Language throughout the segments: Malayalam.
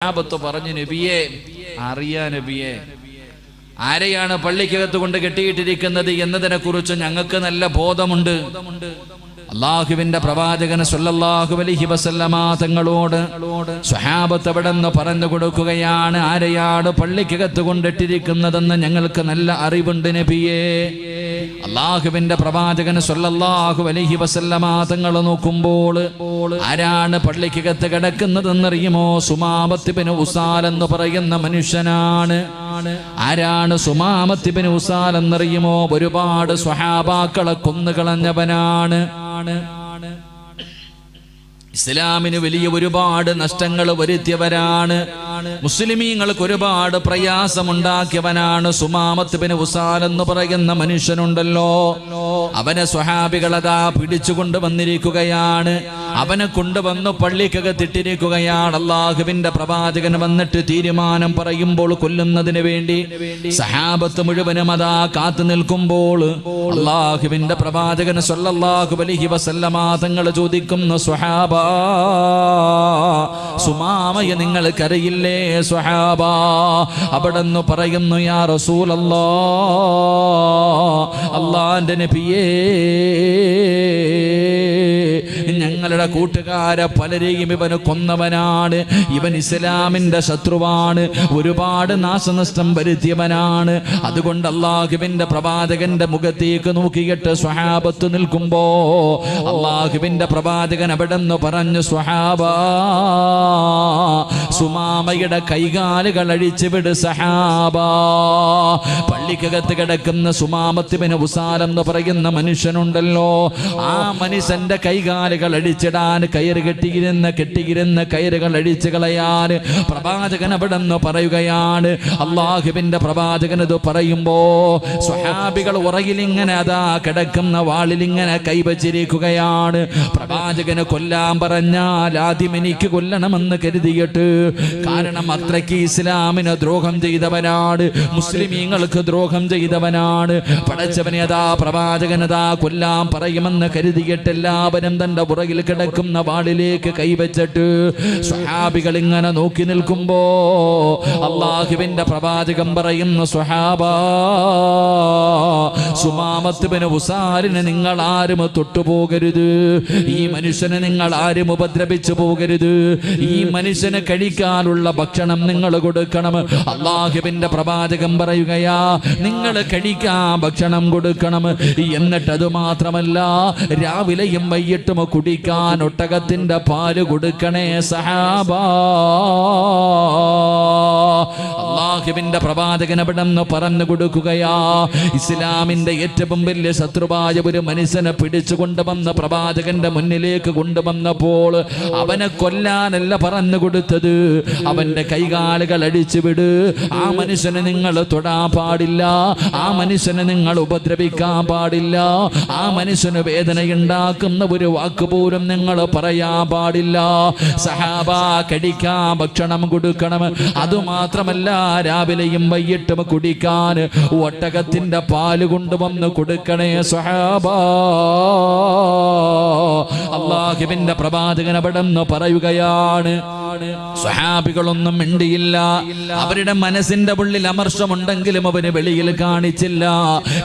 സ്വഹാബത്ത് പറഞ്ഞു, നബിയെ, അറിയാ നബിയെ, ആരെയാണ് പള്ളിക്കകത്ത് കൊണ്ട് കെട്ടിയിട്ടിരിക്കുന്നത് എന്നതിനെ കുറിച്ച് ഞങ്ങൾക്ക് നല്ല ബോധമുണ്ട്. അല്ലാഹുവിന്റെ പ്രവാചകൻ സല്ലല്ലാഹു അലൈഹി വസല്ലമ തങ്ങളോട് സ്വഹാബത്ത് അവിടെന്ന് പറഞ്ഞു കൊടുക്കുകയാണ്, ആരെയാണ് പള്ളിക്കകത്ത് കൊണ്ടിട്ടിരിക്കുന്നതെന്ന് ഞങ്ങൾക്ക് നല്ല അറിവുണ്ട് നബിയേ. അല്ലാഹുവിന്റെ പ്രവാചകൻ സല്ലല്ലാഹു അലൈഹി വസല്ലമ തങ്ങൾ നോക്കുമ്പോൾ ആരാണ് പള്ളിക്കകത്ത് കിടക്കുന്നതെന്നറിയുമോ? സുമാമത്ത് ഇബ്നു ഉസാൽ എന്ന് പറയുന്ന മനുഷ്യനാണ്. ആരാണ് സുമാമത്ത് ഇബ്നു ഉസാൽ എന്നറിയുമോ? ഒരുപാട് സ്വഹാബാക്കളെ കൊന്നുകളഞ്ഞവനാണ്. ഇസ്ലാമിന് വലിയ ഒരുപാട് നഷ്ടങ്ങൾ വരുത്തിയവരാണ്. മുസ്ലിമീങ്ങൾക്ക് ഒരുപാട് പ്രയാസമുണ്ടാക്കിയവനാണ് സുമാമത്ത് ഇബ്നു ഉസാൽ എന്ന് പറയുന്ന മനുഷ്യനുണ്ടല്ലോ. അവനെ സ്വഹാബികളതാ പിടിച്ചുകൊണ്ട് വന്നിരിക്കുകയാണ്. അവനെ കൊണ്ടുവന്ന് പള്ളിക്കകത്തിട്ടിരിക്കുകയാണ്. അല്ലാഹുവിന്റെ പ്രവാചകൻ വന്നിട്ട് തീരുമാനം പറയുമ്പോൾ കൊല്ലുന്നതിന് വേണ്ടി സഹാബത്ത് മുഴുവനും അതാ കാത്തു നിൽക്കുമ്പോൾ അല്ലാഹുവിന്റെ പ്രവാചകൻ സല്ലല്ലാഹു അലൈഹി വസല്ലമ തങ്ങൾ ചോദിക്കുന്നു, സ്വഹാബ, സുമാമയെ നിങ്ങൾക്കറിയില്ലേ സ്വഹാബ? അവിടെന്ന് പറയുന്നു, യാ റസൂലല്ലാഹ്, അല്ലാഹുവിന്റെ നബിയേ, ഞങ്ങളുടെ കൂട്ടുകാരെ പലരെയും ഇവന് കൊന്നവനാണ്. ഇവൻ ഇസ്ലാമിന്റെ ശത്രുവാണ്. ഒരുപാട് നാശനഷ്ടം വരുത്തിയവനാണ്. അതുകൊണ്ട് അല്ലാഹുവിന്റെ പ്രവാചകന്റെ മുഖത്തേക്ക് നോക്കിയിട്ട് സ്വഹാബത്ത് നിൽക്കുമ്പോ അല്ലാഹുവിന്റെ പ്രവാചകൻ അവിടെന്ന് പറഞ്ഞു, സ്വഹാബ, സുമാമയുടെ കൈകാലുകൾ അഴിച്ചു വിട് സഹാബ. പള്ളിക്കകത്ത് കിടക്കുന്ന സുമാമത്ത് ഇബ്നു ഉസാൽ എന്ന് പറയുന്ന മനുഷ്യനുണ്ടല്ലോ, ആ മനുഷ്യന്റെ കൈകാലുകൾ അടിച്ചിടാൻ കയറ് കെട്ടിയിരുന്ന കയറുകൾ അഴിച്ചു കളയാൻ പ്രവാചകൻ അവിടെന്ന് പറയുകയാണ്. അല്ലാഹുവിന്റെ പ്രവാചകൻ ഇത് പറയുമ്പോ സ്വഹാബികൾ ഉറകിലിങ്ങനെ അതാ കിടക്കുന്ന വാളിലിങ്ങനെ കൈവച്ചിരിക്കുകയാണ്. പ്രവാചകന് കൊല്ലാൻ പറഞ്ഞാൽ ആദ്യം എനിക്ക് കൊല്ലണമെന്ന് കരുതിയിട്ട്, കാരണം അത്രയ്ക്ക് ഇസ്ലാമിന് ദ്രോഹം ചെയ്തവനാണ്, മുസ്ലിമീങ്ങൾക്ക് ദ്രോഹം ചെയ്തവനാണ്. പടച്ചവനെ അതാ പ്രവാചകനതാ കൊല്ലാൻ പറയുമെന്ന് കരുതിയിട്ട് എല്ലാവരും തന്റെ പുറകിൽ കിടക്കുന്ന വാളിലേക്ക് കൈവച്ചിട്ട് സ്വഹാബികൾ ഇങ്ങനെ നോക്കി നിൽക്കുമ്പോ അല്ലാഹുവിന്റെ പ്രവാചകൻ പറയുന്നു, സ്വഹാബ, സുമാമത്ത് ഇബ്നു ഉസാലിനെ നിങ്ങൾ ആരും തൊട്ടുപോകരുത്. ഈ മനുഷ്യനെ നിങ്ങൾ ആരും ഉപദ്രവിച്ചു പോകരുത്. ഈ മനുഷ്യന് കഴിക്കാനുള്ള ഭക്ഷണം നിങ്ങൾ കൊടുക്കണം. അല്ലാഹുവിന്റെ പ്രവാചകൻ പറയുകയാ, നിങ്ങൾ കഴിക്കാൻ ഭക്ഷണം കൊടുക്കണം. എന്നിട്ട് അത് മാത്രമല്ല, രാവിലെയും വൈകിട്ടും കുടിക്കാൻ ഒട്ടകത്തിന്റെ പാല് കൊടുക്കണേ സഹാബ. അല്ലാഹുവിന്റെ പ്രവാചകൻ അവിടെന്ന് പറഞ്ഞു കൊടുക്കുകയാ, ഇസ്ലാമിന്റെ ഏറ്റവും വലിയ ശത്രുവായ ഒരു മനുഷ്യനെ പിടിച്ചു കൊണ്ടുവന്ന പ്രവാചകന്റെ മുന്നിലേക്ക് കൊണ്ടുവന്നപ്പോൾ അവനെ കൊല്ലാനല്ല പറഞ്ഞു കൊടുത്തത്, അവന്റെ കൈകാലുകൾ അടിച്ചു വിട്. ആ മനുഷ്യനെ നിങ്ങൾ തൊടാൻ പാടില്ല. ആ മനുഷ്യനെ നിങ്ങൾ ഉപദ്രവിക്കാൻ പാടില്ല. ആ മനുഷ്യന് വേദനയുണ്ടാക്കുന്ന ഒരു വാക്ക് പോലും നിങ്ങൾ പറയാൻ പാടില്ല. സഹാബ, കഴിക്കാൻ ഭക്ഷണം കൊടുക്കണം. അതുമാത്രമല്ല, രാവിലെയും വൈകിട്ടും കുടിക്കാൻ ഒട്ടകത്തിന്റെ പാല് കൊണ്ടുവന്ന് കൊടുക്കണേ സഹാബ. അല്ലാഹുവിന്റെ പ്രവാചകൻ അവിടെന്ന് പറയുകയാണ്. സ്വഹാബികളൊന്നും മിണ്ടിയില്ല. അവരുടെ മനസ്സിന്റെ ഉള്ളിൽ അമർഷമുണ്ടെങ്കിലും അവന് വെളിയിൽ കാണിച്ചില്ല.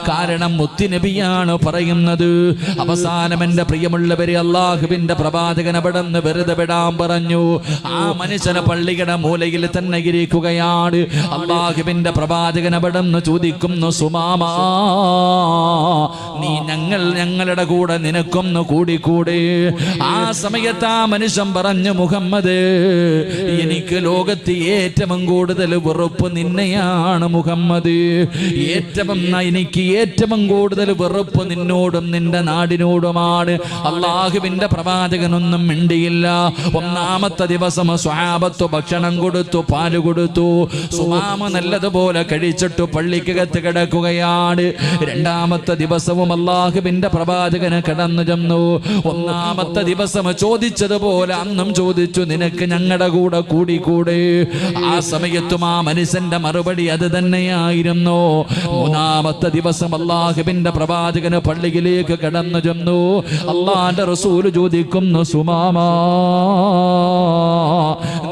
കാരണം മുത്തുനബിയാണ് പറയുന്നത്. അവസാനം എന്റെ പ്രിയമുള്ളവരെ, അല്ലാഹുവിന്റെ പ്രവാചകൻ അവിടെന്ന് വെറുതെ വിടാൻ പറഞ്ഞു. ആ മനുഷ്യനെ പള്ളിയുടെ മൂലയിൽ തന്നെ ഇരിക്കുകയാണ്. അല്ലാഹുവിന്റെ പ്രവാചകൻ അവിടെന്ന് ചോദിക്കുന്നു, സുമാമ, നീ ഞങ്ങളുടെ കൂടെ നിനക്കൊന്ന് കൂടിക്കൂടെ? ആ സമയത്ത് ആ മനുഷ്യൻ പറഞ്ഞു, മുഹമ്മദ്, എനിക്ക് ലോകത്ത് ഏറ്റവും കൂടുതൽ വെറുപ്പ് നിന്നെയാണ് മുഹമ്മദ്. എനിക്ക് ഏറ്റവും കൂടുതൽ വെറുപ്പ് നിന്നോടും നിന്റെ നാടിനോടുമാണ്. അല്ലാഹുവിന്റെ പ്രവാചകനൊന്നും മിണ്ടിയില്ല. ഒന്നാമത്തെ ദിവസം സ്വഹാബത്ത് ഭക്ഷണം കൊടുത്തു, പാല് കൊടുത്തു. സുമാമ നല്ലതുപോലെ കഴിച്ചിട്ട് പള്ളിക്കകത്ത് കിടക്കുകയാണ്. രണ്ടാമത്തെ ദിവസവും അല്ലാഹുവിന്റെ പ്രവാചകന് കടന്നു ചെന്നു. ഒന്നാമത്തെ ദിവസം ചോദിച്ചതുപോലെ അന്നും ചോദിച്ചു, നിനക്ക് ഞങ്ങളുടെ കൂടെ കൂടിക്കൂടെ? ആ സമയത്തും ആ മനുഷ്യന്റെ മറുപടി അത് തന്നെയായിരുന്നു. മൂന്നാമത്തെ ദിവസം അല്ലാഹുവിന്റെ പ്രവാചകന് പള്ളിയിലേക്ക് കടന്നു ചെന്നു. അല്ലാഹുവിന്റെ റസൂൽ ചോദിക്കുന്നു, സുമാമാ,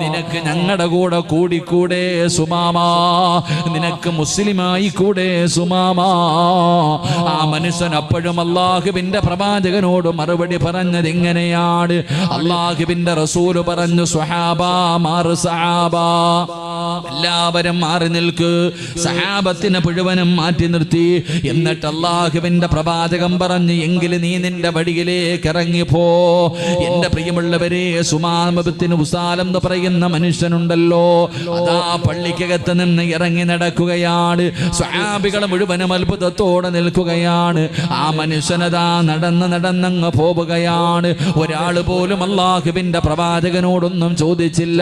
നിനക്ക് ഞങ്ങളുടെ കൂടെ കൂടിക്കൂടെ സുമാമാ? നിനക്ക് മുസ്ലിമായി കൂടെ സുമാമാ? ആ മനുഷ്യൻ അപ്പോഴും അല്ലാഹുവിന്റെ പ്രവാചകനോട് മറുപടി പറഞ്ഞത് ഇങ്ങനെയാണ്. അല്ലാഹുവിന്റെ റസൂൽ പറഞ്ഞു, സ്വഹാബാ മാറ് സഹാബാ, എല്ലാവരും മാറി നിൽക്ക്. സഹാബത്തിനെ മുഴുവനും മാറ്റി നിർത്തി. എന്നിട്ട് അല്ലാഹുവിന്റെ പ്രവാചകൻ പറഞ്ഞു, എങ്കിൽ നീ നിന്റെ വഴിയിലേക്ക് ഇറങ്ങിപ്പോ. എന്റെ പ്രിയമുള്ളവരെ, സുമാമത്തിന് ഉസാലം എന്ന് പറയുന്ന മനുഷ്യനുണ്ടല്ലോ, അതാ പള്ളിക്കകത്ത് നിന്ന് ഇറങ്ങി നടക്കുകയാണ്. സ്വഹാബികൾ മുഴുവനും അത്ഭുതത്തോടെ നിൽക്കുകയാണ്. ആ മനുഷ്യനതാ നടന്നങ്ങ് പോവുകയാണ്. ഒരാൾ പോലും അല്ലാഹുവിന്റെ പ്രവാചകനോടൊന്നും ചോദിച്ചില്ല.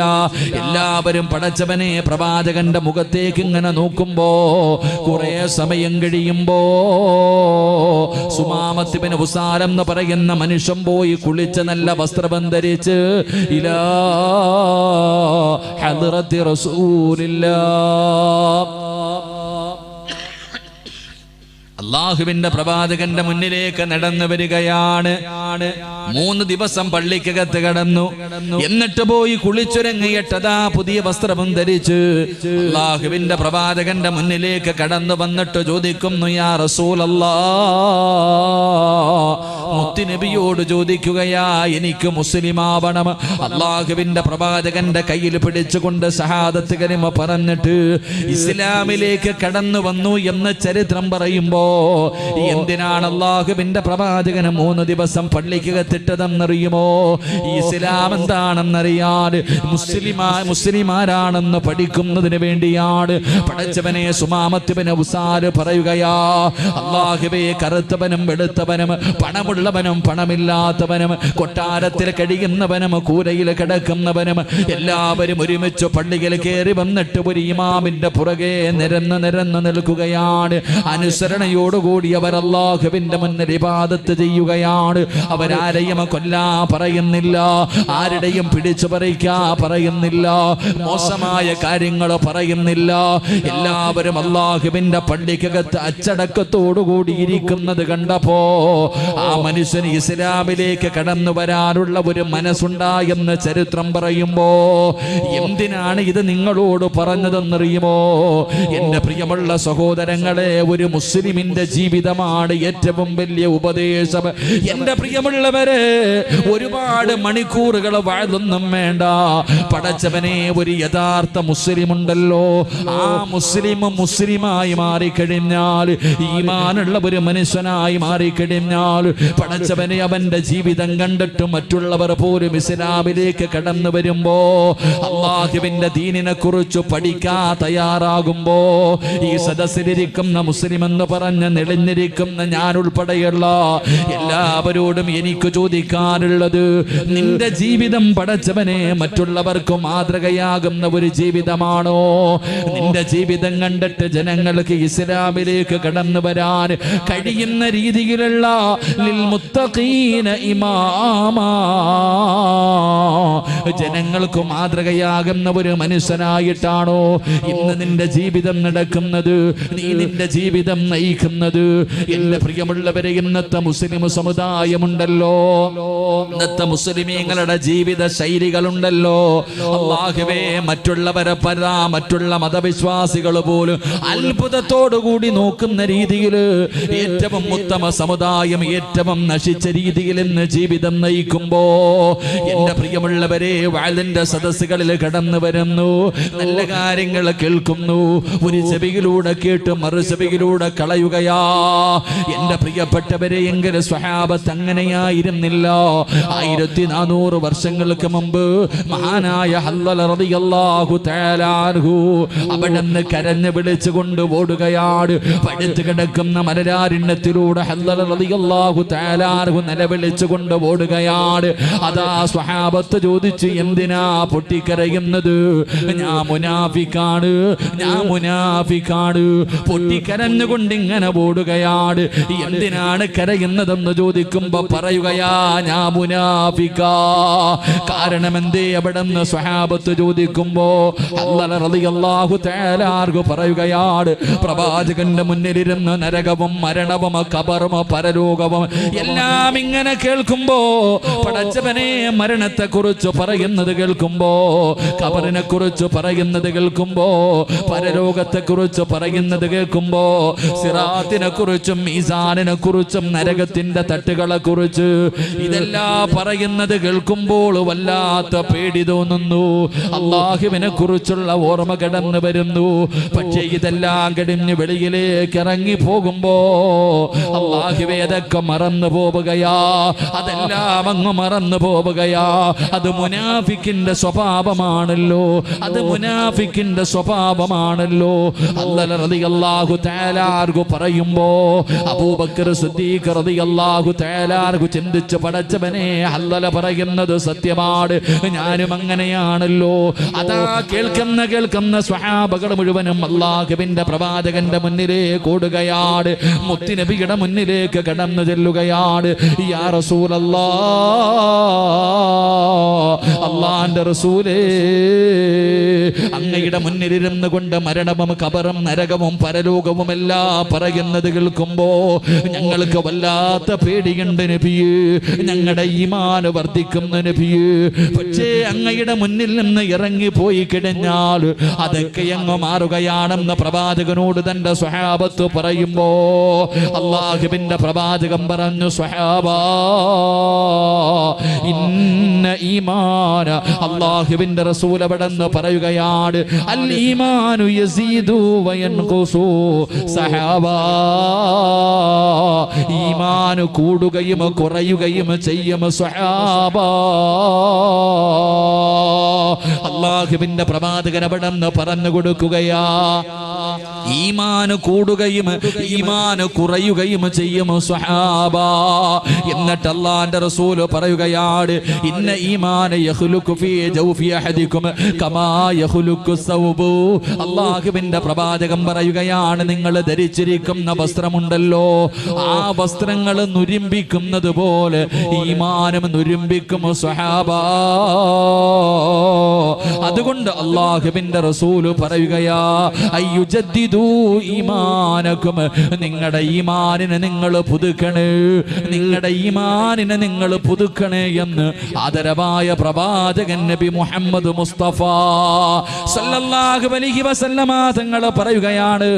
എല്ലാവരും പടച്ചവനെ പ്രവാചകന്റെ മുഖത്തേക്ക് ഇങ്ങനെ നോക്കുമ്പോ കുറെ സമയം കഴിയുമ്പോ സുമാമത്ത് ഇബ്നു ഉസാലം എന്ന് പറയുന്ന മനുഷ്യൻ പോയി കുളിച്ച് നല്ല വസ്ത്രം ധരിച്ച് ഇലാ ഹദ്റത്തി റസൂലില്ലാഹ്, അല്ലാഹുവിന്റെ പ്രവാചകന്റെ മുന്നിലേക്ക് നടന്നു വരികയാണ്. 3 ദിവസം പള്ളിക്കകത്ത് കടന്നു. എന്നിട്ട് പോയി കുളിച്ചുരങ്ങിയിട്ടതാ പുതിയ വസ്ത്രവും ധരിച്ച് അല്ലാഹുവിന്റെ പ്രവാചകന്റെ മുന്നിലേക്ക് കടന്നു വന്നിട്ട് ചോദിക്കുന്നു, യാ റസൂലല്ലാഹ്, മുത്തുനബിയോട് ചോദിക്കുകയാ, എനിക്ക് മുസ്ലിമാവണം. അല്ലാഹുവിന്റെ പ്രവാചകന്റെ കയ്യിൽ പിടിച്ചുകൊണ്ട് ഷഹാദത്ത് കലിമ പറഞ്ഞിട്ട് ഇസ്ലാമിലേക്ക് കടന്നു വന്നു എന്ന് ചരിത്രം പറയുമ്പോ എന്തിനാണ് അല്ലാഹുവിന്റെ പ്രവാചകന് 3 ദിവസം പള്ളിക്കകത്തിട്ടതെന്നറിയുമോ? ഇസ്ലാം എന്താണെന്നറിയാൻ, മുസ്ലിമാരാണെന്ന് പഠിക്കുന്നതിന് വേണ്ടിയാണ്. പടച്ചവനെ, സുമാമത്ത് ഇബ്നു ഉസാൽ പറയുകയാ, അല്ലാഹുവേ, കറുത്തവനും വെളുത്തവനും പണമുള്ളവനും പണമില്ലാത്തവനും കൊട്ടാരത്തിൽ കഴിയുന്നവനും കൂരയിൽ കിടക്കുന്നവനും എല്ലാവരും ഒരുമിച്ച് പള്ളിയിൽ കയറി വന്നിട്ട് ഒരു ഇമാമിന്റെ പുറകെ നിരന്ന് നിൽക്കുകയാണ്. അനുസരണയോടുകൂടി അവർ അല്ലാഹുവിന്റെ മുന്നിൽ ഇബാദത്ത് ചെയ്യുകയാണ്. അവരാരെയും കൊല്ലാ പറയുന്നില്ല, ആരുടെയും പിടിച്ചു പറിക്കാ പറയുന്നില്ല, മോശമായ കാര്യങ്ങൾ പറയുന്നില്ല. എല്ലാവരും അല്ലാഹുവിന്റെ പള്ളിക്കകത്ത് അച്ചടക്കത്തോടുകൂടി ഇരിക്കുന്നത് കണ്ടപ്പോ ആ മനുഷ്യന് ഇസ്ലാമിലേക്ക് കടന്നു വരാനുള്ള ഒരു മനസ്സുണ്ടായെന്ന് ചരിത്രം പറയുമ്പോ എന്തിനാണ് ഇത് നിങ്ങളോട് പറഞ്ഞതെന്നറിയുമോ? എന്റെ പ്രിയമുള്ള സഹോദരങ്ങളെ, ഒരു മുസ്ലിമിന്റെ ജീവിതമാണ് ഏറ്റവും വലിയ ഉപദേശം. എന്റെ പ്രിയമുള്ളവരെ, ഒരുപാട് മണിക്കൂറുകൾ വാഴൊന്നും വേണ്ട. പടച്ചവനെ, ഒരു യഥാർത്ഥ മുസ്ലിം ഉണ്ടല്ലോ, ആ മുസ്ലിമായി മാറിക്കഴിഞ്ഞാൽ, ഈമാനുള്ള ഒരു മനുഷ്യനായി മാറിക്കഴിഞ്ഞാൽ, പടച്ചവനെ അവന്റെ ജീവിതം കണ്ടിട്ട് മറ്റുള്ളവർ പോലും ഇസ്ലാമിലേക്ക് കടന്നു വരുമ്പോ, അല്ലാഹുവിന്റെ ദീനിനെ കുറിച്ച് പഠിക്കാൻ തയ്യാറാകുമ്പോ, ഈ സദസ്സിലിരിക്കുന്ന മുസ്ലിം എന്ന് പറഞ്ഞ് നെളിഞ്ഞിരിക്കുന്ന ഞാൻ ഉൾപ്പെടെയുള്ള എല്ലാവരോടും എനിക്ക് ചോദിക്കാനുള്ളത്, നിന്റെ ജീവിതം പടച്ചവനെ മറ്റുള്ളവർക്ക് മാതൃകയാകുന്ന ഒരു ജീവിതമാണോ? നിന്റെ ജീവിതം കണ്ടിട്ട് ജനങ്ങൾക്ക് ഇസ്ലാമിലേക്ക് കടന്നു വരാൻ കഴിയുന്ന രീതിയിലുള്ള ലിൽമുത്തഖീന ഇമാമാ, ജനങ്ങൾക്ക് മാതൃകയാകുന്ന ഒരു മനുഷ്യനായിട്ടാണോ ഇന്ന് നിന്റെ ജീവിതം നടക്കുന്നത്, നീ നിന്റെ ജീവിതം നയിക്കുന്നത്? എന്റെ പ്രിയമുള്ളവരെ, ഇന്നത്തെ മുസ്ലിം സമുദായമുണ്ടല്ലോ, ഇന്നത്തെ മുസ്ലിമീങ്ങളുടെ ജീവിത ശൈലികളുണ്ടല്ലോ, അല്ലാഹുവേ, മറ്റുള്ള മതവിശ്വാസികൾ പോലും അത്ഭുതത്തോടുകൂടി നോക്കുന്ന രീതിയിൽ ഏറ്റവും ഉത്തമ സമുദായം ഏറ്റവും നശിച്ച രീതിയിൽ ഇന്ന് ജീവിതം നയിക്കുമ്പോ, എന്റെ പ്രിയമുള്ളവരെ, വാളിന്റെ സദസ്സുകളിൽ കടന്നു വരുന്നു, നല്ല കാര്യങ്ങൾ കേൾക്കുന്നു, ഒരു ചെവിയിലൂടെ കേട്ട് മറു ചെവിയിലൂടെ കളയുകയാ. എന്റെ പ്രിയപ്പെട്ടവരെ, എങ്കിലും സ്വഹാബത്ത് അങ്ങനെയായിരുന്നില്ല. 1400 വർഷങ്ങൾക്ക് മുമ്പ് മഹാനായ ഹല്ലൽ റളിയല്ലാഹു തആല അൻഹു അവിടുന്ന് കരഞ്ഞു വിളിച്ചുകൊണ്ട് ഓടുകയാണ്. പഴുത്ത് കിടക്കുന്ന മലരാരണ്യത്തിലൂടെ ഹല്ലൽ റളിയല്ലാഹു തആല അൻഹു നിലവിളിച്ചുകൊണ്ട് ഓടുകയാണ്. അതാ സ്വഹാബത്ത് ചോദിച്ചു, എന്തിനാ പൊട്ടിക്കരയുന്നത്? ഞാൻ മുനാഫിക്കാണ്. പൊട്ടിക്കരഞ്ഞുകൊണ്ട് ഇങ്ങനെ ഓടുകയാണ്. എന്തിനാണ് കരയുന്നതെന്ന് ചോദിക്കുമ്പോ പറയുകയാ, ഞാൻ മുനാഫിക്കാ. കാരണം എന്തേ അവിടെന്ന് സ്വഹാബത്ത് ചോദിക്കുമ്പോ റളിയല്ലാഹു തആല അൻഹു പറയുകയാണ്, പ്രവാചകന്റെ മുന്നിലിരുന്ന് നരകവും മരണവും ഖബറും പരലോകവും എല്ലാം ഇങ്ങനെ കേൾക്കുമ്പോ, പടച്ചവനെ മരണത്തെ കുറിച്ച് പറയുന്നത് കേൾക്കുമ്പോ, ഖബറിനെ കുറിച്ച് പറയുന്നത് കേൾക്കുമ്പോ, പരലോകത്തെ കുറിച്ച് പറയുന്നത് കേൾക്കുമ്പോ, സിറാത്തിനെ കുറിച്ചും മീസാനിനെ കുറിച്ചും നരകത്തിന്റെ തട്ടുകളെ കുറിച്ച് ഇതെല്ലാം പറയുന്നത് കേൾക്കുമ്പോൾ വല്ലാത്ത പേടി തോന്നുന്നു. അല്ലാഹുവിനെ കുറിച്ചുള്ള ഓർമ്മ കടന്നു വരുന്നു. പക്ഷേ ഇതെല്ലാം കഴിഞ്ഞ് വെളിയിലേക്ക് ഇറങ്ങി പോകുമ്പോ അല്ലാഹുവേ അതൊക്കെ മറന്നു പോവുകയാ, അതെല്ലാം അങ്ങ് മറന്നു പോവുകയാ. അത് മുനാഫിക്കിന്റെ സ്വഭാവമാണല്ലോ, അത് മുനാഫിക്കിന്റെ സ്വഭാവമാണല്ലോ. റളിയല്ലാഹു തആല അൻഹു പറയുമ്പോ അബൂബക്കർ സിദ്ദീഖ് റളിയല്ലാഹു തആല അൻഹു ചിന്തിച്ചു, പടച്ചവനെ ഹല്ലല പറയുന്നത് സത്യമാണ്, ഞാനും അങ്ങനെയാണല്ലോ. അതാ കേൾക്കുന്ന സ്വഹാബകൾ മുഴുവനും അല്ലാഹുവിന്റെ പ്രവാചകന്റെ മുന്നിലേക്ക് ഓടുകയാണ്, മുത്തുനബിയുടെ മുന്നിലേക്ക് കടന്നു ചെല്ലുകയാണ്. യാ റസൂലല്ലാഹ്, അല്ലാഹുവിന്റെ റസൂലേ, അങ്ങയുടെ മുന്നിലിരുന്നു കൊണ്ട് മരണവും ഖബറും നരകവും പരലോകവും എല്ലാം പറയുന്നത് കേൾക്കുമ്പോ ഞങ്ങൾക്ക് വല്ലാത്ത പേടിയുണ്ട് നബിയേ, ഞങ്ങളുടെ ഈമാൻ വർദ്ധിക്കുന്ന നബിയേ. പക്ഷേ അങ്ങയുടെ മുന്നിൽ നിന്ന് ഇറങ്ങി പോയി കഴിഞ്ഞാൽ അതൊക്കെ അങ്ങ് മാറുകയാണെന്ന് പ്രവാചകനോട് തന്റെ സ്വഹാബത്ത് പറയുമ്പോ അല്ലാഹുവിന്റെ പ്രവാചകൻ പറഞ്ഞു, സ്വഹാബാ ഇന്ന ഈമാന, അല്ലാഹുവിന്റെ റസൂൽ അവിടെന്ന് പറയുകയാണ്, അൽ ഈമാനു യസീദു വയൻഖുസു. സഹാബാ, ഈമാൻ കൂടുകയും കുറയുകയും ചെയ്യും സ്വഹാബാ. അല്ലാഹുവിന്റെ പ്രവാചകൻ അവിടെന്ന് പറഞ്ഞു കൊടുക്കുകയാ, ഈമാൻ കൂടുകയും ഈമാൻ കുറയുകയും ചെയ്യും സ്വഹാബാ. എന്നിട്ട് അല്ലാഹുവിന്റെ റസൂൽ പറയുകയാണ്, ഇന്ന ഈമാന യഖ്ലുഖു ഫീ ജൗഫി അഹദികും കമാ യഖ്ലുഖു സൗബു. അല്ലാഹുവിന്റെ പ്രവാചകൻ പറയുകയാണ്, നിങ്ങൾ ധരിച്ചിരിക്കുന്ന വസ്ത്രമുണ്ടല്ലോ, ആ വസ്ത്രങ്ങൾ നുരുമ്പിക്കുന്നത് പോലെ ഈമാനും നുരുമ്പിക്കും സ്വഹാബാ. അതുകൊണ്ട് അല്ലാഹുവിന്റെ റസൂൽ പറയുകയാ, അയ്യുജദ്ദിദു ഈമാനകും, നിങ്ങളുടെ ഈമാനിനെ നിങ്ങൾ പുതുക്കണേ, നിങ്ങളുടെ ഈമാനിനെ നിങ്ങൾ പുതുക്കണേ എന്ന് ആദരവായ പ്രവാചകൻ നബി മുഹമ്മദ് മുസ്തഫ സല്ലല്ലാഹു അലൈഹി വസല്ലമ തങ്ങൾ പറയുകയാണ്,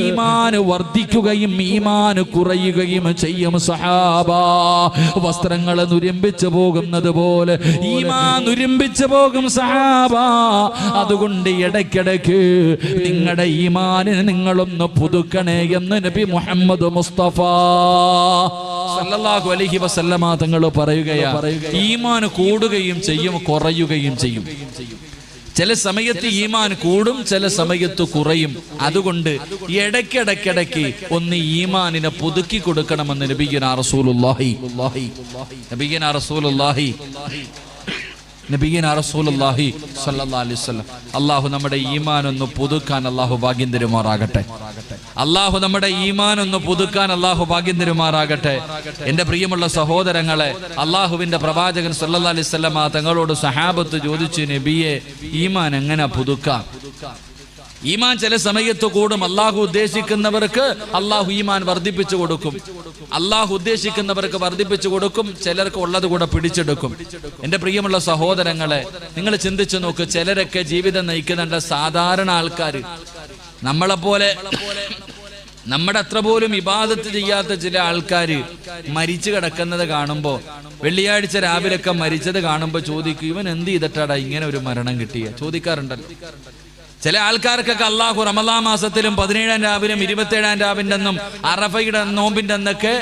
ഈമാൻ വർദ്ധിക്കുകയും ഈമാൻ കുറയുകയും ചെയ്യും സഹാബാ. വസ്ത്രങ്ങൾ നുരുമ്പിച്ചു പോകുന്നത് പോലെ ഈമാൻ നുരുമ്പിച്ചു പോകും സഹാബാ. അതുകൊണ്ട് ഇടയ്ക്കിടയ്ക്ക് നിങ്ങളുടെ ഈമാനിനെ നിങ്ങളൊന്ന് പുതുക്കണേ എന്ന് നബി മുഹമ്മദ് മുസ്തഫ സല്ലല്ലാഹു അലൈഹി വസല്ലമ തങ്ങൾ പറയുകയാ, ഈമാൻ കൂടുകയും ചെയ്യും കുറയുകയും ചെയ്യും. ചില സമയത്ത് ഈമാൻ കൂടും, ചില സമയത്ത് കുറയും. അതുകൊണ്ട് ഇടയ്ക്കിടയ്ക്കിടയ്ക്ക് ഒന്ന് ഈമാനിനെ പുതുക്കി കൊടുക്കണമെന്ന് നബിയുനാ റസൂലുള്ളാഹി സ്വല്ലല്ലാഹു അലൈഹി വസല്ലം. അല്ലാഹു നമ്മുടെ ഈമാൻ ഒന്ന് പുതുക്കാൻ അല്ലാഹു ഭാഗ്യം തരുമാറാകട്ടെ. അല്ലാഹു നമ്മുടെ ഈമാൻ ഒന്ന് പുതുക്കാൻ അല്ലാഹു ഭാഗ്യം തരുമാറാകട്ടെ. എന്റെ പ്രിയമുള്ള സഹോദരങ്ങളെ, അല്ലാഹുവിന്റെ പ്രവാചകൻ സല്ലല്ലാഹു അലൈഹി വസല്ലം തങ്ങളോട് സഹാബത്ത് ചോദിച്ചു, നബിയെ ഈമാൻ എങ്ങനെ പുതുക്കാം? ഈമാൻ ചില സമയത്ത് കൂടും. അല്ലാഹു ഉദ്ദേശിക്കുന്നവർക്ക് അല്ലാഹു ഈമാൻ വർദ്ധിപ്പിച്ചു കൊടുക്കും, അല്ലാഹു ഉദ്ദേശിക്കുന്നവർക്ക് വർദ്ധിപ്പിച്ചു കൊടുക്കും, ചിലർക്ക് ഉള്ളത് കൂടെ പിടിച്ചെടുക്കും. എന്റെ പ്രിയമുള്ള സഹോദരങ്ങളെ, നിങ്ങൾ ചിന്തിച്ചു നോക്ക്, ചിലരൊക്കെ ജീവിതം നയിക്കുന്നുണ്ട് സാധാരണ ആൾക്കാർ, നമ്മളെപ്പോലെ നമ്മുടെ അത്ര പോലും ഇബാദത്ത് ചെയ്യാത്ത ചില ആൾക്കാർ മരിച്ചു കിടക്കുന്നത് കാണുമ്പോൾ, വെള്ളിയാഴ്ച രാവിലൊക്കെ മരിച്ചത് കാണുമ്പോൾ ചോദിക്കും, ഇവൻ എന്ത് ചെയ്തിട്ടാടാ ഇങ്ങനെ ഒരു മരണം കിട്ടിയ? ചോദിക്കാറുണ്ടല്ലോ. ചില ആൾക്കാർക്കൊക്കെ അല്ലാഹു റമളാൻ മാസത്തിലും 17-ാം രാവിലും 27-ാം രാവിന്റെ അന്നും അറഫയുടെ നോമ്പിന്റെ അന്നൊക്കെ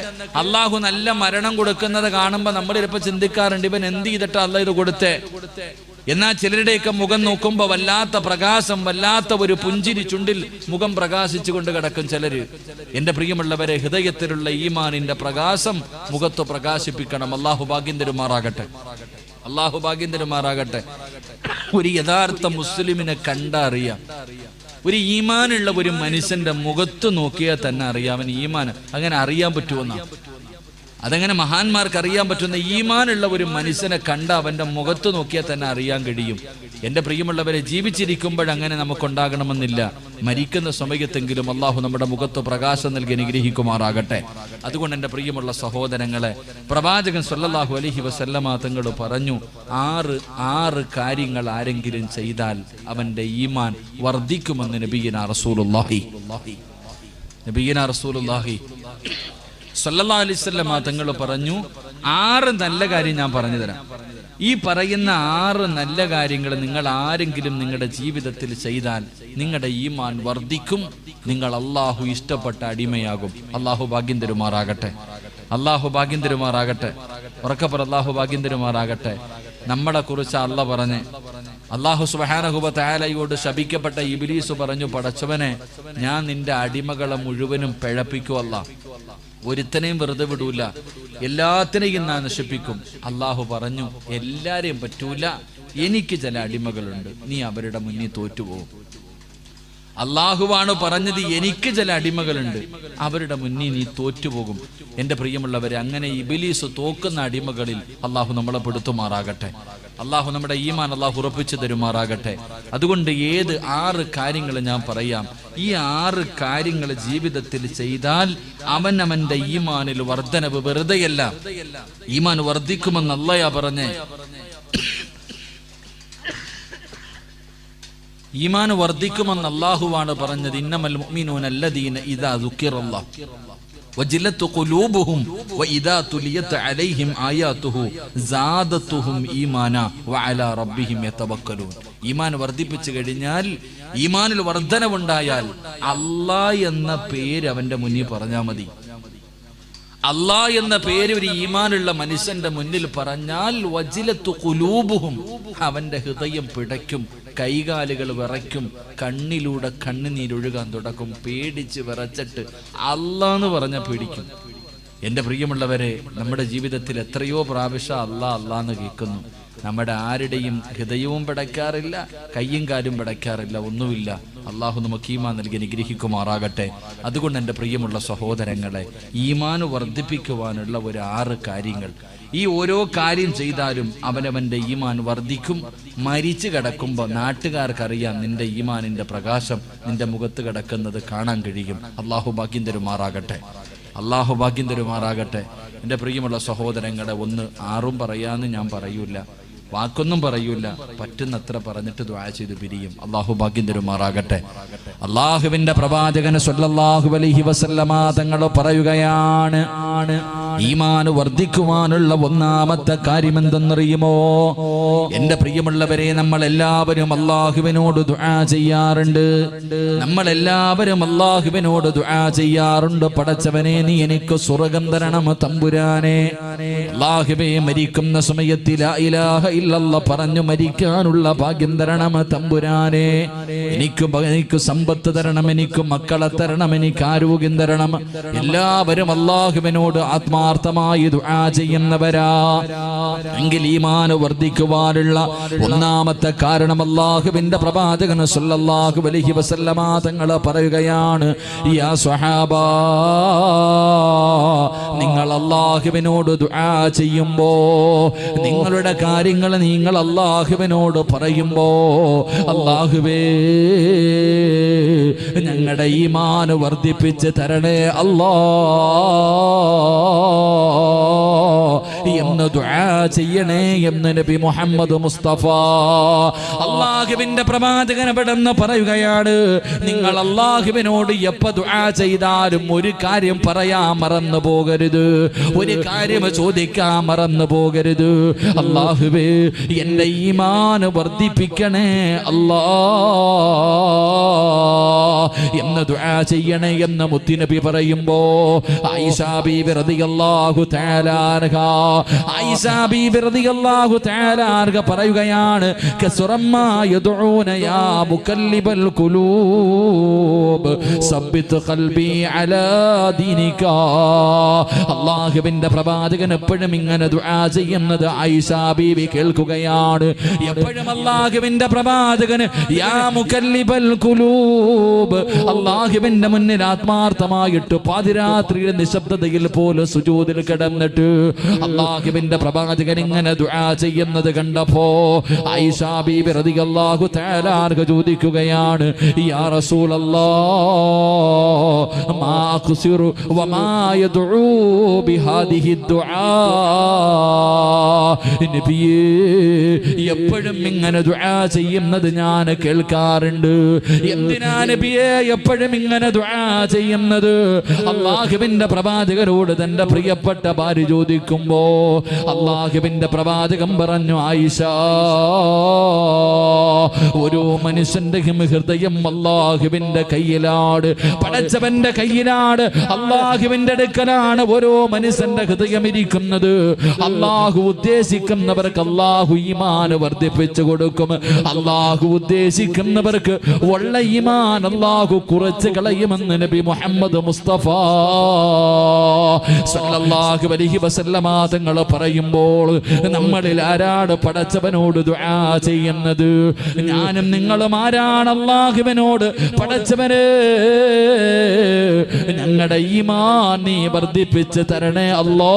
അല്ലാഹു നല്ല മരണം കൊടുക്കുന്നത് കാണുമ്പോൾ നമ്മൾ ചിലപ്പോൾ ചിന്തിക്കാറുണ്ട്, ഇവൻ എന്ത് ചെയ്തിട്ടാ അല്ലാഹു ഇത് കൊടുത്തേ? എന്നാൽ ചിലരുടെയൊക്കെ മുഖം നോക്കുമ്പോൾ വല്ലാത്ത പ്രകാശം, വല്ലാത്ത ഒരു പുഞ്ചിരി ചുണ്ടിൽ മുഖം പ്രകാശിച്ചു കൊണ്ട് കിടക്കും ചിലര്. എന്റെ പ്രിയമുള്ളവരെ, ഹൃദയത്തിലുള്ള ഈമാനിന്റെ പ്രകാശം മുഖത്ത് പ്രകാശിപ്പിക്കണം. അല്ലാഹു ഭാഗ്യം തരുമാറാകട്ടെ, അല്ലാഹു ഭാഗ്യം തരുമാറാകട്ടെ. ഒരു യഥാർത്ഥ മുസ്ലിമിനെ കണ്ടറിയാം. ഒരു ഈമാനുള്ള ഒരു മനുഷ്യന്റെ മുഖത്ത് നോക്കിയാൽ തന്നെ അറിയാം അവൻ ഈമാൻ. അങ്ങനെ അറിയാൻ പറ്റുമെന്നാ? അതങ്ങനെ മഹാന്മാർക്ക് അറിയാൻ പറ്റുന്ന ഈമാനുള്ള ഒരു മനുഷ്യനെ കണ്ട അവന്റെ മുഖത്ത് നോക്കിയാൽ തന്നെ അറിയാൻ കഴിയും. എൻ്റെ പ്രിയമുള്ളവരെ, ജീവിച്ചിരിക്കുമ്പോഴങ്ങനെ നമുക്കുണ്ടാകണമെന്നില്ല. മരിക്കുന്ന സമയത്തെങ്കിലും അള്ളാഹു നമ്മുടെ മുഖത്ത് പ്രകാശം നൽകി അനുഗ്രഹിക്കുമാറാകട്ടെ. അതുകൊണ്ട് എൻ്റെ പ്രിയമുള്ള സഹോദരങ്ങളെ, പ്രവാചകൻ സല്ലല്ലാഹു അലൈഹി വസല്ലമ തങ്ങൾ പറഞ്ഞു, ആറ് കാര്യങ്ങൾ ആരെങ്കിലും ചെയ്താൽ അവന്റെ ഈമാൻ വർദ്ധിക്കുമെന്ന് നബിയിനാ റസൂലുള്ളാഹി സല്ലല്ലാഹു അലൈഹി വസല്ലമ തങ്ങൾ പറഞ്ഞു. 6 നല്ല കാര്യം ഞാൻ പറഞ്ഞു തരാം. ഈ പറയുന്ന 6 നല്ല കാര്യങ്ങൾ നിങ്ങൾ ആരെങ്കിലും നിങ്ങളുടെ ജീവിതത്തിൽ ചെയ്താൽ നിങ്ങളുടെ ഈമാൻ വർദ്ധിക്കും. നിങ്ങൾ അള്ളാഹു ഇഷ്ടപ്പെട്ട അടിമയാകും. അള്ളാഹു ഭാഗ്യം തരുമാറാകട്ടെ. അള്ളാഹു ഭാഗ്യം തരുമാറാകട്ടെ. ഉറക്കപ്പുറ അള്ളാഹു ഭാഗ്യം തരുമാറാകട്ടെ. നമ്മളെ കുറിച്ച് അള്ള പറഞ്ഞ്, അള്ളാഹു സുബ്ഹാനഹു വ തആലയോട് ശപിക്കപ്പെട്ട ഇബ്ലീസ് പറഞ്ഞു, പടച്ചവനെ, ഞാൻ നിന്റെ അടിമകളെ മുഴുവനും പിഴപ്പിക്കുമല്ല, ഒരുത്തനെയും വെറുതെ വിടൂല, എല്ലാത്തിനെയും ഞാൻ നശിപ്പിക്കും. അള്ളാഹു പറഞ്ഞു, എല്ലാരെയും പറ്റൂല, എനിക്ക് ചില അടിമകളുണ്ട്, നീ അവരുടെ മുന്നിൽ തോറ്റുപോകും. അള്ളാഹുവാണ് പറഞ്ഞത്, എനിക്ക് ചില അടിമകളുണ്ട്, അവരുടെ മുന്നിൽ നീ തോറ്റുപോകും. എൻ്റെ പ്രിയമുള്ളവരെ, അങ്ങനെ ഇബ്ലീസ് തോക്കുന്ന അടിമകളിൽ അള്ളാഹു നമ്മളെ പെടുത്തുമാറാകട്ടെ. അള്ളാഹു നമ്മുടെ ഈമാൻ അള്ളാഹു ഉറപ്പിച്ചു തരുമാറാകട്ടെ. അതുകൊണ്ട് 6 കാര്യങ്ങൾ ഞാൻ പറയാം. ഈ 6 കാര്യങ്ങൾ ജീവിതത്തിൽ ചെയ്താൽ അവന്റെ ഈമാനിൽ വർധനവ് വെറുതെയല്ല, ഈമാൻ വർദ്ധിക്കുമെന്ന് അള്ളയാ പറഞ്ഞേ. ഈമാൻ വർദ്ധിക്കുമെന്ന് അള്ളാഹുവാണ് പറഞ്ഞത്. ഇന്നമൽ മുഅ്മിനൂന അല്ലദീന ഇദാ ദുക്കിറല്ലാഹ് വജിലത്ത് ഖുലൂബുഹും വഇദാ തുലിയത് അലൈഹിം ആയാതുഹു സാദത്തുഹും ഈമാനാ വഅലാ റബ്ബിഹിം യതവക്കലൂൻ. ഈമാൻ വർദ്ധിപ്പിച്ചു കഴിഞ്ഞാൽ, ഈമാനിൽ വർധനവുണ്ടായാൽ അല്ലാഹ് എന്ന പേര് അവന്റെ മുന്നിൽ പറഞ്ഞാൽ മതി. അല്ലാഹ് എന്ന പേര് ഒരു ഈമാനുള്ള മനുഷ്യന്റെ മുന്നിൽ പറഞ്ഞാൽ വജിലത്തു ഖുലൂബുഹും, അവന്റെ ഹൃദയം പിടയ്ക്കും, കൈകാലുകൾ വിറയ്ക്കും, കണ്ണിലൂടെ കണ്ണുനീരൊഴുകാൻ തുടക്കും. പേടിച്ച് വിറച്ചിട്ട് അല്ലാന്ന് പറഞ്ഞ പേടിക്കും. എൻ്റെ പ്രിയമുള്ളവരെ, നമ്മുടെ ജീവിതത്തിൽ എത്രയോ പ്രാവശ്യം അല്ലാന്ന് കേൾക്കുന്നു. നമ്മുടെ ആരുടെയും ഹൃദയവും പിടയ്ക്കാറില്ല, കയ്യും കാലും പിടയ്ക്കാറില്ല, ഒന്നുമില്ല. അള്ളാഹു നമുക്ക് ഈമാൻ നൽകി അനുഗ്രഹിക്കുമാറാകട്ടെ. അതുകൊണ്ട് എൻ്റെ പ്രിയമുള്ള സഹോദരങ്ങളെ, ഈമാൻ വർദ്ധിപ്പിക്കുവാനുള്ള ഒരു 6 കാര്യങ്ങൾ, ഈ ഓരോ കാര്യം ചെയ്താലും അവനവന്റെ ഈമാൻ വർദ്ധിക്കും. മരിച്ചു കിടക്കുമ്പോൾ നാട്ടുകാർക്കറിയാം നിന്റെ ഈമാനിന്റെ പ്രകാശം നിന്റെ മുഖത്ത് കിടക്കുന്നത് കാണാൻ കഴിയും. അള്ളാഹു ഭാഗ്യം തരുമാറാകട്ടെ. അള്ളാഹു ഭാഗ്യം തരുമാറാകട്ടെ. എൻ്റെ പ്രിയമുള്ള സഹോദരങ്ങളെ, 6 പറയാന്ന് ഞാൻ പറയൂല, വാക്കൊന്നും പറയൂല, പറ്റുന്നത്ര പറഞ്ഞിട്ട് ദുആ ചെയ്ത് പിരിയും. അള്ളാഹു ഭാഗ്യം തരുമാറാകട്ടെ. അള്ളാഹുവിന്റെ പ്രവാചകൻ സല്ലല്ലാഹു അലൈഹി വസല്ലമ തങ്ങൾ പറയുകയാണ്, ഈമാൻ വർദ്ധിക്കുവാനുള്ള 1ാമത്തെ കാര്യം എന്തെന്നറിയുമോ? എൻ്റെ പ്രിയമുള്ളവരെ, നമ്മൾ എല്ലാവരും അള്ളാഹുവിനോട് ദുആ ചെയ്യാറുണ്ട്. നമ്മളെല്ലാവരും അള്ളാഹുവിനോട് ദുആ ചെയ്യാറുണ്ട്. പടച്ചവനെ, നീ എനിക്ക് സ്വർഗ്ഗം തരണം തമ്പുരാനെ. അള്ളാഹുവേ, മരിക്കുന്ന സമയത്ത് ലാ ഇലാഹ ഇല്ലല്ലാഹ് പറഞ്ഞു മരിക്കാനുള്ള ഭാഗ്യം തരണം തമ്പുരാനെ. എനിക്ക് സമ്പത്ത് തരണം, എനിക്ക് മക്കളെ തരണം, എനിക്ക് ആരോഗ്യം തരണം. എല്ലാവരും അള്ളാഹുവിനോട് ആത്മാർത്ഥമായി ദുആ ചെയ്യുന്നവരാ. എങ്കിൽ ഈമാൻ വർദ്ധിക്കുവാനുള്ള 1ാമത്തെ കാരണം അള്ളാഹുവിന്റെ പ്രവാചകൻ സല്ലല്ലാഹു അലൈഹി വസല്ലമ തങ്ങൾ പറയുകയാണ്, യാ സ്വഹാബാ, നിങ്ങൾ അള്ളാഹുവിനോട് ദുആ ചെയ്യുമ്പോ, നിങ്ങളുടെ കാര്യങ്ങൾ നിങ്ങൾ അള്ളാഹുവിനോട് പറയുമ്പോ, അള്ളാഹുവേ ഞങ്ങളുടെ ഈമാൻ വർദ്ധിപ്പിച്ച് തരണേ അല്ലാ എന്ന് ദുആ ചെയ്യണേ എന്ന് നബി മുഹമ്മദ് മുസ്തഫ. അള്ളാഹുവിന്റെ പ്രവാചകൻ പെട്ടെന്ന് പറയുകയാണ്, നിങ്ങൾ അള്ളാഹുവിനോട് എപ്പോ ദുആ ചെയ്താലും ഒരു കാര്യം പറയാൻ മറന്നു പോകരുത്, ഒരു കാര്യം ചോദിക്കാൻ മറന്നു പോകരുത്. അള്ളാഹുവേ, എന്റെ ഈമാൻ വർദ്ധിപ്പിക്കണേ അല്ലാ എന്ന് ദുആ ചെയ്യണേ എന്ന് മുത്തുനബി പറയുമ്പോ ആയിഷ ബീബി റളിയല്ലാഹു തആല അൻഹ പറയുകയാണ് കസുറമ്മാ യദഊന യാ മുകല്ലിബൽ ഖുലൂബ് സബ്ബിത് ഖൽബി അലാ ദീനിക. അല്ലാഹുവിന്റെ പ്രവാചകൻ എപ്പോഴും ഇങ്ങനെ ദുആ ചെയ്യുന്നത് ആയിഷ ബീബി കേൾക്കുകയാണ്. എപ്പോഴും അല്ലാഹുവിന്റെ പ്രവാചകൻ യാ മുകല്ലിബൽ ഖുലൂബ്, അല്ലാഹുവിന്റെ മുന്നിൽ ആത്മാർത്ഥമായിട്ട് പാതിരാത്രിയുടെ നിശബ്ദതയിൽ പോലും സുജൂദിൽ കിടന്നിട്ട് അല്ലാഹുവിന്റെ പ്രവാചകൻ ഇങ്ങനെ ദുആ ചെയ്യുന്നത് കണ്ടപ്പോ ആയിഷ ബീബി റളിയല്ലാഹു തആല അൻഹ ചോദിക്കുകയാണ് യാ റസൂലല്ലാഹ് മാ ഖുസിറു വമാ യദ്ഉ ബിഹാദിഹി ദുആ. നബിയേ, എപ്പോഴും ഇങ്ങനെ ദുആ ചെയ്യുന്നത് ഞാൻ കേൾക്കാറുണ്ട്. എന്തിനാ നബിയേ എപ്പോഴും ഇങ്ങനെ ദുആ ചെയ്യുന്നത്? അല്ലാഹുവിന്റെ പ്രവാചകരോട് തന്റെ പ്രിയപ്പെട്ട ഭാര്യ ചോദിക്കുമ്പോ അല്ലാഹുവിന്റെ പ്രവാചകൻ പറഞ്ഞു ആയിഷ, ഓരോ മനുഷ്യന്റെ ഹൃദയം അല്ലാഹുവിന്റെ കയ്യിലാണ്, പടച്ചവന്റെ കയ്യിലാണ്, അല്ലാഹുവിന്റെ അടുക്കലാണ് ഓരോ മനുഷ്യന്റെ ഹൃദയം ഇരിക്കുന്നത്. അല്ലാഹു ഉദ്ദേശിക്കുന്നവർക്ക് അല്ലാഹു ഈമാൻ വർദ്ധിപ്പിച്ചു കൊടുക്കും. അല്ലാഹു ഉദ്ദേശിക്കുന്നവർക്ക് ഉള്ള ഈമാൻ അല്ലാഹു കുറച്ച് കളയുമെന്ന് നബി മുഹമ്മദ് മുസ്തഫ സല്ലല്ലാഹു അലൈഹി വസല്ലമ തങ്ങൾ പറയുമ്പോൾ നമ്മളിൽ ആരാണ് പടച്ചവനോട് ദുആ ചെയ്യുന്നത്? ഞാനും നിങ്ങളും ആരാണ് അല്ലാഹുവിനോട് പടച്ചവനെ ഞങ്ങളുടെ ഈമാൻ നീ വർദ്ധിപ്പിച്ച് തരണേ അല്ലാ.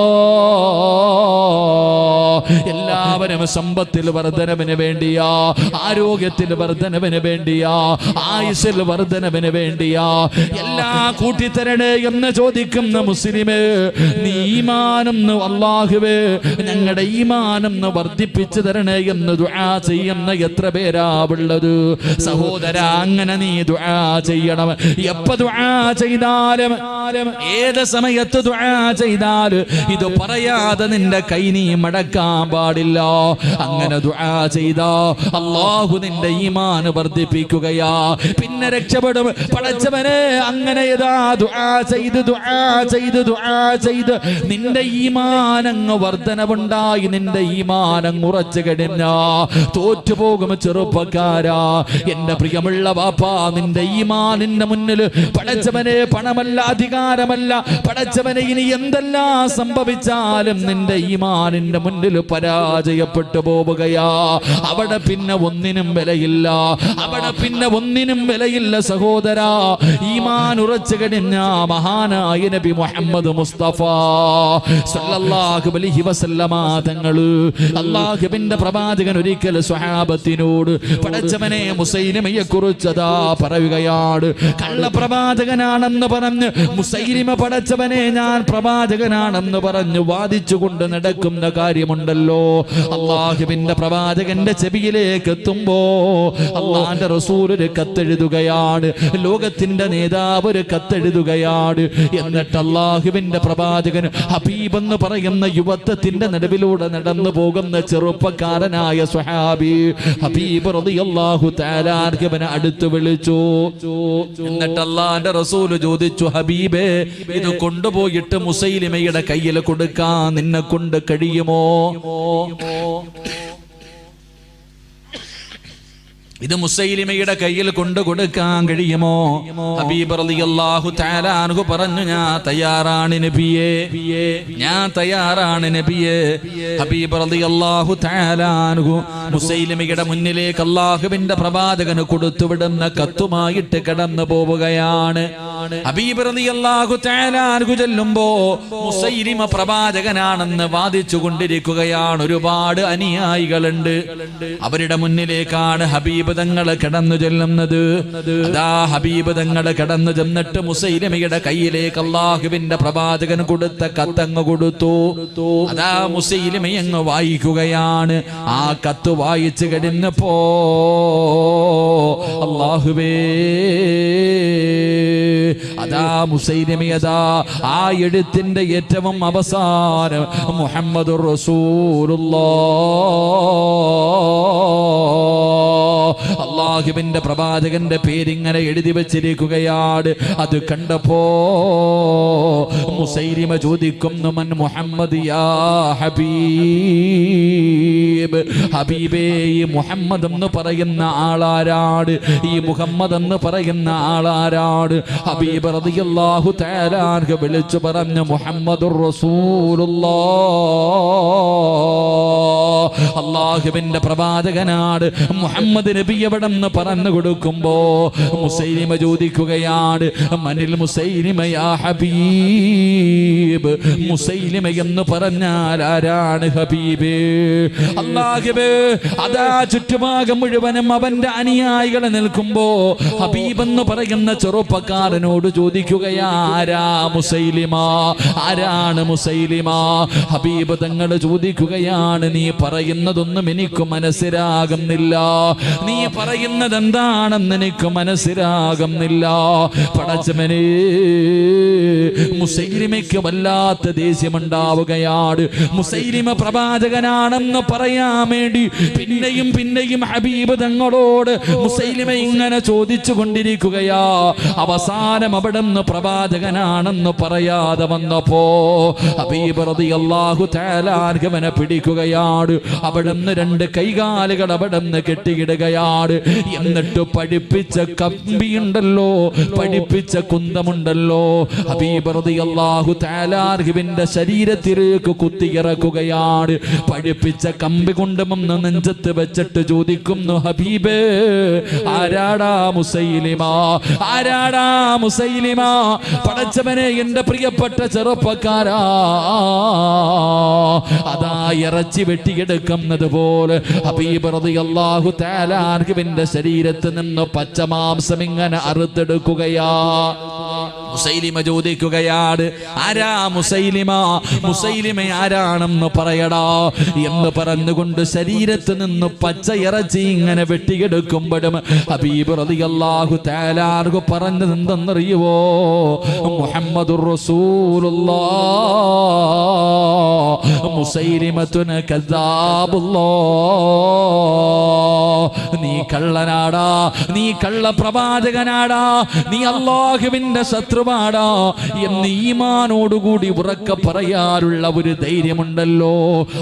എല്ലാവരും സമ്പത്തിൽ വർധനവിന് വേണ്ടിയാ, ആരോഗ്യത്തിൽ വർധനവിന് വേണ്ടിയാ, ആയുസ്സിൽ വർധനവിന് വേണ്ടിയാ എല്ലാ കൂട്ടിത്തരണേ എന്ന് ചോദിക്കുന്ന മുസ്ലിമേ, നീ ഈമാനെന്ന് അല്ലാഹുവേ ഞങ്ങളുടെ ഈമാനെന്ന് വർദ്ധിപ്പിച്ചു തരണേ എന്ന് ദുആ ചെയ്യുന്ന എത്ര പേരാ ഉള്ളത്? സഹോദര, അങ്ങനെ നീ ദുആ ചെയ്യണം. എപ്പോ ദുആ ചെയ്താലും ഏത് സമയത്ത് ദുആ ചെയ്താലും ഇത് പറയാതെ നിന്റെ കൈ നീ മടക്കാൻ പാടില്ല. അങ്ങനെ ദുആ ചെയ്താ അല്ലാഹു നിന്റെ ഈമാൻ വർദ്ധിപ്പിക്കുകയാ, പിന്നെ രക്ഷപ്പെടും. പടച്ചവനെ അങ്ങനെ ദുആ ചെയ്ത് നിന്റെ ഈമാൻ അങ്ങ് വർധനവുണ്ടായി, നിന്റെ ഈമാൻ അങ്ങ് ഉറച്ചു കഴിഞ്ഞാ തോറ്റുപോകും ചെറുപ്പക്കാരാ. എന്റെ പ്രിയമുള്ള വാപ്പാ, നിന്റെ ഈമാനിന്റെ മുന്നിൽ പടച്ചവനെ പണമല്ല, അധികാരമല്ല, പടച്ചവനെ ഇനി എന്തെല്ലാം സംഭവിച്ചാലും നിന്റെ ഈമാനിന്റെ മുന്നിൽ പരാജയപ്പെട്ടു പോവുകയാ. അവിടെ പിന്നെ ഒന്നിനും വിലയില്ല, അവിടെ പിന്നെ ഒന്നിനും വിലയില്ല സഹോദരാ. ഈമാൻ ഉറച്ചു കഴിഞ്ഞ മഹാനായ നബി മുഹമ്മദ് മുസ്തഫ സല്ലല്ലാഹു അലൈഹി വസല്ലമ തങ്ങള് അല്ലാഹുവിന്റെ പ്രവാചകൻ ഒരിക്കൽ സ്വഹാബത്തിനോട് പടച്ചവനെ മുസൈലിമയെ കുറിച്ചതാ പറയുകയാണ്. കള്ളപ്രവാചകനാണെന്ന് പറഞ്ഞ് മുസൈലിമ പടച്ചവനെ ഞാൻ പ്രവാചകനാണെന്ന് പറഞ്ഞ് വാദിച്ചുകൊണ്ട് നടക്കുന്ന കാര്യമുണ്ടല്ലോ. അല്ലാഹുവിന്റെ പ്രവാചകന്റെ ചെവിയിലേക്ക് എത്തുമ്പോ അല്ലാഹുവിന്റെ റസൂൽ ഒരു കത്തെഴുതുകയാണ്, ലോകത്തിന്റെ നേതാവ് ഒരു കത്തെഴുതുകയാണ്. എന്നിട്ട് അല്ലാഹുവിന്റെ പ്രവാചകൻ ഹബീബ് എന്ന് പറയുന്ന യുവത്വത്തിന്റെ നടുവിലൂടെ നടന്നു പോകുന്ന ചെറുപ്പക്കാരനായ സ്വഹാബി ഹബീബ് റളിയല്ലാഹു തആല അൻഹുവിനെ അടുത്ത് വിളിച്ചു. എന്നിട്ട് അല്ലാഹുവിന്റെ റസൂൽ ചോദിച്ചു, ഹബീബേ, ഇത് കൊണ്ടുപോയിട്ട് മുസൈലിമയുടെ കയ്യിൽ കൊടുക്കാൻ നിന്നെ കൊണ്ട് കഴിയുമോ? ഇത് മുസൈലിമയുടെ കയ്യിൽ കൊണ്ടു കൊടുക്കാൻ കഴിയുമോ? ഹബീബ് റളിയല്ലാഹു തആല അൻഹു പറഞ്ഞു, ഞാൻ തയ്യാറാണ് നബിയേ, ഞാൻ തയ്യാറാണ് നബിയേ. ഹബീബ് റളിയല്ലാഹു തആല അൻഹു മുസൈലിമയുടെ മുന്നിലേക്ക് അല്ലാഹുവിന്റെ പ്രവാചകന് കൊടുത്തുവിടുന്ന കത്തുമായിട്ട് കടന്നു പോവുകയാണ്. ഹബീബ് റളിയല്ലാഹു തആല അൻഹു ചെല്ലുമ്പോ മുസൈലിമ പ്രവാചകനാണെന്ന് വാദിച്ചു കൊണ്ടിരിക്കുകയാണ്. ഒരുപാട് അനുയായികളുണ്ട്. അവരുടെ മുന്നിലേക്കാണ് ഹബീബ് തങ്ങള് കടന്നു ചെല്ലുന്നത്. അതാ ഹബീബ് തങ്ങള് കടന്നു ചെന്നിട്ട് മുസൈലിമയുടെ കയ്യിലേക്ക് അല്ലാഹുവിന്റെ പ്രവാചകൻ കൊടുത്ത കത്തങ്ങ് കൊടുത്തു. അതാ മുസൈലിമയങ്ങ് വായിക്കുകയാണ്. ആ കത്ത് വായിച്ചു കഴിഞ്ഞപ്പോ അല്ലാഹുവേ, അതാ മുസൈലിമയതാ ആ എഴുത്തിന്റെ ഏറ്റവും അവസാനം മുഹമ്മദുർ റസൂലുള്ളാഹ് അള്ളാഹുവിന്റെ പ്രവാചകന്റെ പേരിങ്ങനെ എഴുതി വെച്ചിരിക്കുകയാണ്. അത് കണ്ടപ്പോ മുസൈലിമ ചോദിക്കുന്നു, മൻ മുഹമ്മദ് യാ ഹബീബ്, ഹബീബേ ഈ മുഹമ്മദ് എന്ന് പറയുന്ന ആളാരാണ്, ഈ മുഹമ്മദ് എന്ന് പറയുന്ന ആളാരാണ്? ഹബീബ് റളിയല്ലാഹു തആല അൻഹു വിളിച്ചു പറഞ്ഞു, മുഹമ്മദുർ റസൂലുള്ളാഹ്, അല്ലാഹുവിന്റെ പ്രവാചകനാണ് മുഹമ്മദ് നബി എവിടെന്ന് പറഞ്ഞു കൊടുക്കുമ്പോ മുസൈലിമ ചോദിക്കുകയാണ്, മനിൽ മുസൈലിമ യാ ഹബീബ്, മുസൈലിമ എന്ന് പറഞ്ഞാൽ ആരാണ് ഹബീബേ? അല്ലാഹുവേ, അതാ ചുറ്റുഭാഗം മുഴുവനും അവന്റെ അനുയായികൾ നിൽക്കുമ്പോ ഹബീബ് എന്ന് പറയുന്ന ചെറുപ്പക്കാരനോട് ചോദിക്കുകയാ, ആരാ മുസൈലിമ, ആരാണ് മുസൈലിമ? ഹബീബ് തങ്ങൾ ചോദിക്കുകയാണ്, നീ പറയുന്നതൊന്നും എനിക്ക് മനസ്സിലാകുന്നില്ല, നീ പറയുന്നത് എന്താണെന്ന് എനിക്ക് മനസ്സിലാകുന്നില്ല. പടച്ചവനേ, മുസൈലിമയ്ക്ക് വല്ലാത്ത ദേഷ്യമുണ്ടാവുകയാണ്. മുസൈലിമ പ്രവാചകനാണെന്ന് പറയാൻ വേണ്ടി പിന്നെയും പിന്നെയും ഹബീബ് തങ്ങളോട് മുസൈലിമ ഇങ്ങനെ ചോദിച്ചു കൊണ്ടിരിക്കുകയാ. അവസാനം അവിടുന്ന് പ്രവാചകനാണെന്ന് പറയാതെ വന്നപ്പോ ഹബീബ് റളിയല്ലാഹു തആല അൻഹുവിനെ പിടിക്കുകയാണ്. അവിടുന്ന് രണ്ട് കൈകാലുകൾ അവിടുന്ന് കെട്ടിയിടുകയാണ്. എന്നിട്ട് പഠിപ്പിച്ച കമ്പിയുണ്ടല്ലോ, പഠിപ്പിച്ച കുന്തമുണ്ടല്ലോ, ഹബീബ് റളിയല്ലാഹു തആല അൻഹുവിന്റെ ശരീരത്തിലേക്ക് കുത്തിയിറക്കുകയാണ്. പഠിപ്പിച്ച കമ്പി കൊണ്ടുമൊന്ന് നെഞ്ചത്ത് വെച്ചിട്ട് ചോദിക്കുന്നു, ഹബീബേ, ആരാടാ മുസൈലിമ, ആരാടാ മുസൈലിമ? പടച്ചവനെ, എന്റെ പ്രിയപ്പെട്ട ചെറുപ്പക്കാരാ, അതാ ഇറച്ചി വെട്ടിയെടുക്കുന്നത് പോലെ ഹബീബ് റളിയല്ലാഹു തആല അൻഹുവിന്റെ ശരീരത്തിൽ നിന്ന് പച്ചമാംസം ഇങ്ങനെ അറുത്തെടുക്കുകയാ. മുസൈലിമ ചോദിക്കുകയാണ്, ആരാ മുസൈലിമ, മുസൈലിമ ആരാണെന്ന് പറയടാ എന്ന് പറഞ്ഞുകൊണ്ട് ശരീരത്തിൽ നിന്ന് പച്ച ഇറച്ചി ഇങ്ങനെ വെട്ടിയെടുക്കുമ്പോഴും ഹബീബ് റളിയല്ലാഹു തആല അൻഹു പറഞ്ഞത് എന്തെന്നറിയുവോ? മുഹമ്മദുർ റസൂലുള്ളാഹ് മുസൈലിമത്തുൻ കദ്ദാബുല്ലാഹ്. നീ കള്ളനാടാ, നീ കള്ള പ്രവാചകനാടാ, നീ അല്ലാഹുവിന്റെ ശത്രുവാടാ എന്ന് ഈമാനോടുകൂടി ഉറക്കെ പറയാനുള്ള ഒരു ധൈര്യമുണ്ടല്ലോ,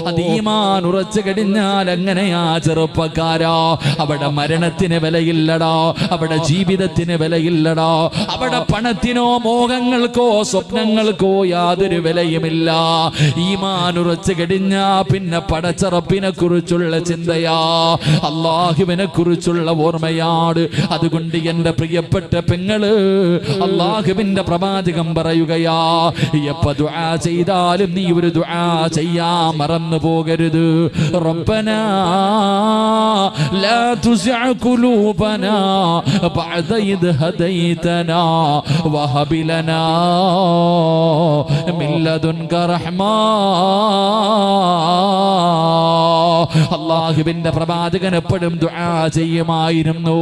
അത് ഈമാൻ ഉറച്ചു കഴിഞ്ഞാൽ എങ്ങനെയാ ചെറുപ്പക്കാരാ? അവിടെ മരണത്തിന് വിലയില്ലടാ, അവിടെ ജീവിതത്തിന് വിലയില്ലടാ, അവിടെ പണത്തിനോ മോഹങ്ങൾക്കോ സ്വപ്നങ്ങൾക്കോ യാതൊരു വിലയുമില്ല. ഈമാൻ ഉറച്ചു കഴിഞ്ഞാ പിന്നെ പടച്ചറപ്പിനെ കുറിച്ചുള്ള ചിന്തയാ, അല്ലാഹുവിനെ കുറിച്ചുള്ള ഓർമ്മയാണ്. അതുകൊണ്ട് എന്റെ പ്രിയപ്പെട്ട പെങ്ങള്, അല്ലാഹുവിന്റെ പ്രവാചകം പറയുകയാ, എപ്പ ദുആ ചെയ്താലും നീ ഒരു ദുആ ചെയ്യാൻ മറന്നു പോകരുത്. റബ്ബനാ ലാ തുസിഅ ഖുലൂബനാ ബഅദ ഇദ് ഹദൈതനാ വഹബ് ലനാ മിൻ ലദുൻക റഹ്മാ. അല്ലാഹുവിന്റെ പ്രവാചകൻ എപ്പോഴും ദുആ ചെയ്യുമായിരുന്നു.